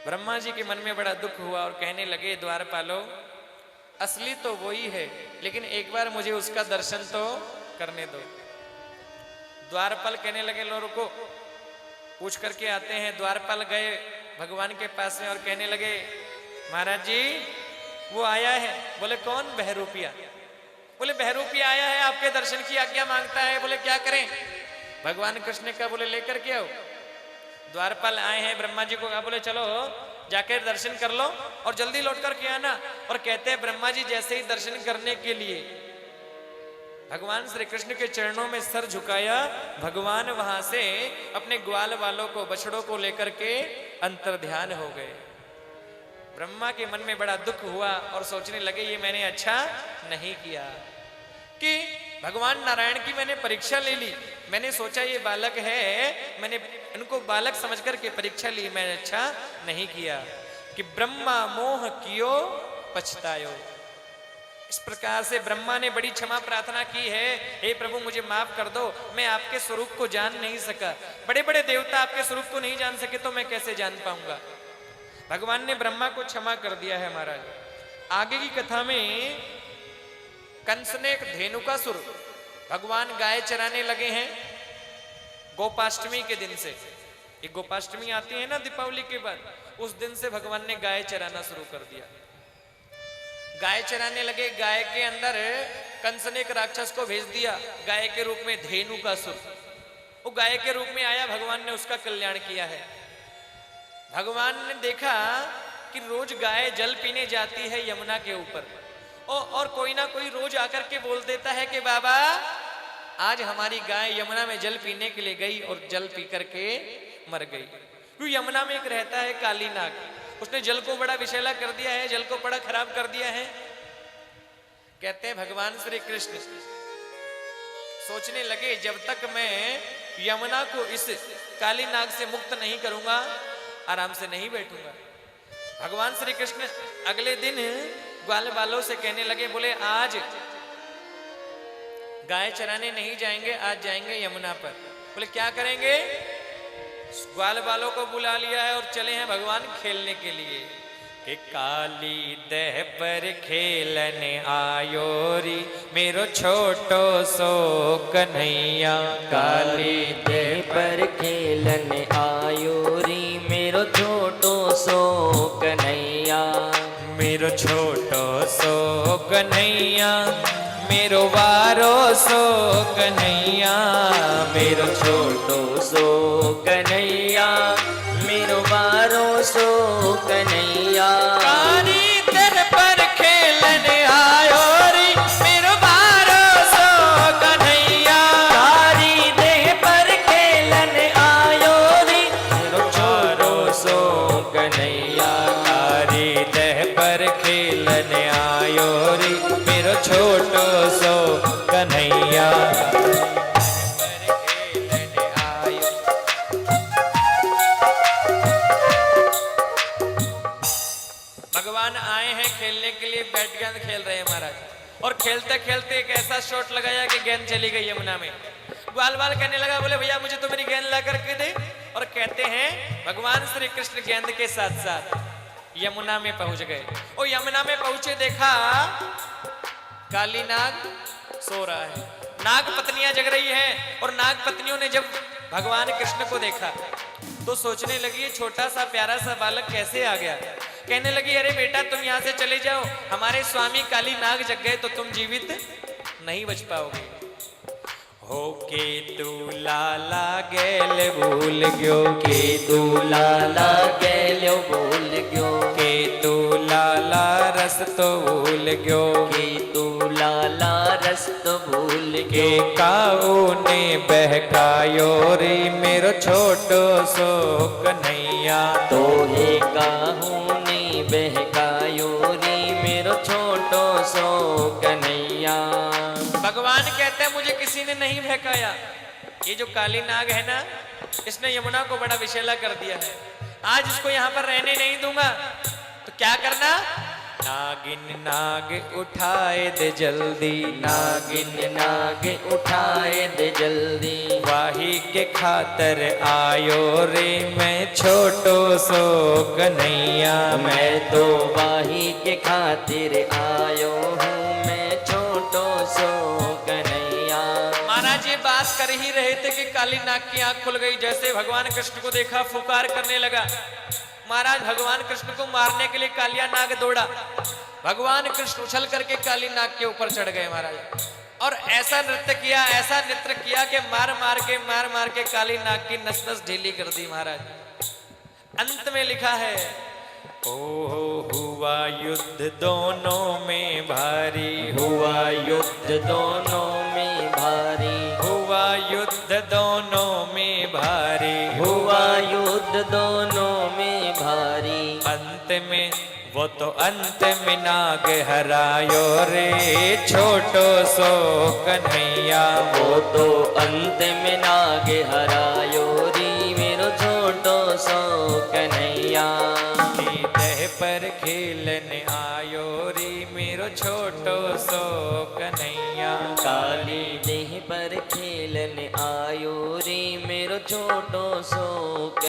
ब्रह्मा जी के मन में बड़ा दुख हुआ और कहने लगे द्वारपालो, असली तो वही है, लेकिन एक बार मुझे उसका दर्शन तो करने दो। द्वारपाल कहने लगे लो रुको, पूछ करके आते हैं। द्वारपाल गए भगवान के पास में और कहने लगे महाराज जी वो आया है। बोले कौन? बहरूपिया। बोले बहरूपिया आया है, आपके दर्शन की आज्ञा मांगता है। बोले क्या करें? भगवान कृष्ण का बोले लेकर के आओ। द्वारपाल आए हैं, ब्रह्मा जी को कहा बोले चलो जाकर दर्शन कर लो और जल्दी लौट कर के आना। और कहते हैं ब्रह्मा जी जैसे ही दर्शन करने के लिए भगवान श्री कृष्ण के चरणों में सर झुकाया, भगवान वहां से अपने ग्वाल वालों को, बछड़ों को लेकर के अंतर ध्यान हो गए। ब्रह्मा के मन में बड़ा दुख हुआ और सोचने लगे ये मैंने अच्छा नहीं किया कि भगवान नारायण की मैंने परीक्षा ले ली। मैंने सोचा ये बालक है, मैंने इनको बालक समझ करके परीक्षा ली, मैंने अच्छा नहीं किया कि ब्रह्मा मोह कियो पछतायो। इस प्रकार से ब्रह्मा ने बड़ी क्षमा प्रार्थना की है, हे प्रभु मुझे माफ कर दो, मैं आपके स्वरूप को जान नहीं सका। बड़े बड़े देवता आपके स्वरूप को नहीं जान सके तो मैं कैसे जान पाऊंगा। भगवान ने ब्रह्मा को क्षमा कर दिया है। महाराज आगे की कथा में कंस ने एक धेनुकासुर, भगवान गाय चराने लगे हैं गोपाष्टमी के दिन से। ये गोपाष्टमी आती है ना दीपावली के बाद, उस दिन से भगवान ने गाय चराना शुरू कर दिया। गाय चराने लगे, गाय के अंदर कंस ने एक राक्षस को भेज दिया गाय के रूप में, धेनुकासुर। वो गाय के रूप में आया, भगवान ने उसका कल्याण किया है। भगवान ने देखा कि रोज गाय जल पीने जाती है यमुना के ऊपर, और कोई ना कोई रोज आकर के बोल देता है कि बाबा आज हमारी गाय यमुना में जल पीने के लिए गई और जल पी करके मर गई। क्यों? यमुना में एक रहता है काली नाग, उसने जल को बड़ा विषैला कर दिया है, जल को बड़ा खराब कर दिया है। कहते हैं भगवान श्री कृष्ण सोचने लगे जब तक मैं यमुना को इस काली नाग से मुक्त नहीं करूंगा आराम से नहीं बैठूंगा। भगवान श्री कृष्ण अगले दिन ग्वाल वालों से कहने लगे बोले आज गाय चराने नहीं जाएंगे, आज जाएंगे यमुना पर। बोले क्या करेंगे? ग्वाल वालों को बुला लिया है और चले हैं भगवान खेलने के लिए कि काली दह पर खेलने आयो री मेरो छोटो सो कन्हैया। काली दह पर खेलने आयो री मेरो छोटो सो कन्हैया। मेरो छोटो सो कन्हैया, मेरो वारो सो कन्हैया। मेरो छोटो सो कन्हैया, मेरो वारो सो कन्हैया। काली दह पर खेलने आयो री मेरो वारो सो कन्हैया। काली दह पर खेलने आयो री मेरो छोटो सो कन्हैया। काली दह पर खेलने आयो री मेरो छोटो सो कन्हैया। भगवान आए हैं खेलने के लिए, बैट गेंद खेल रहे हैं महाराज, और खेलते खेलते एक ऐसा शॉट लगाया कि गेंद चली गई यमुना में। ग्वाल वाल कहने लगा बोले भैया मुझे तो मेरी गेंद ला करके दे। और कहते हैं भगवान श्री कृष्ण गेंद के साथ साथ यमुना में पहुंच गए। और यमुना में पहुंचे देखा काली नाग सो रहा है, नाग पत्नियां जग रही हैं। और नाग पत्नियों ने जब भगवान कृष्ण को देखा तो सोचने लगी ये छोटा सा प्यारा सा बालक कैसे आ गया। कहने लगी अरे बेटा तुम यहाँ से चले जाओ, हमारे स्वामी काली नाग जग गए तो तुम जीवित नहीं बच पाओगे। हो के तू लाला गेल भूल गयो, के तू लाला गेल्यो भूल गयो। के तू लाला रस तो भूल गयो। के तू लाला रस तो भूल के गयो। काऊ ने बहकायो रे मेरो छोटो सो कन्हैया। तो हे काहू ने बहकायो रे मेरो छोटो सो कन्हैया। भगवान कहते हैं मुझे किसी ने नहीं बहकाया, ये जो काली नाग है ना इसने यमुना को बड़ा विषैला कर दिया है। आज इसको यहाँ पर रहने नहीं दूंगा। तो क्या करना? नागिन नाग उठाए दे जल्दी, नागिन नाग उठाए दे जल्दी, वाही के खातर आयो रे मैं छोटो सो कन्हैया। मैं तो वाही के खातिर आयो हूँ, मैं छोटो सो कन्हैया। महाराज ये बात कर ही रहे थे कि काली नाग की आंख खुल गई। जैसे भगवान कृष्ण को देखा फुकार करने लगा। महाराज भगवान कृष्ण को मारने के लिए कालिया नाग दौड़ा। भगवान कृष्ण उछल करके काली नाग के ऊपर चढ़ गए महाराज, और ऐसा नृत्य किया, ऐसा नृत्य किया कि मार मार के काली नाग की नस नस ढीली कर दी महाराज। अंत में लिखा है, ओ हुआ युद्ध दोनों में भारी, हुआ युद्ध दोनों में भारी, हुआ युद्ध दोनों में भारी, हुआ युद्ध दोनों में भारी। अंत में वो तो अंत में नाग हरायो रे छोटो सो कन्हैया। वो तो अंत में नाग हरायो री मेरो छोटो सो कन्हैया। दह पर खेलने आयो री मेरो छोटो सो कन्हैया। काली देह पर खेलने आयो रे मेरो छोटो सो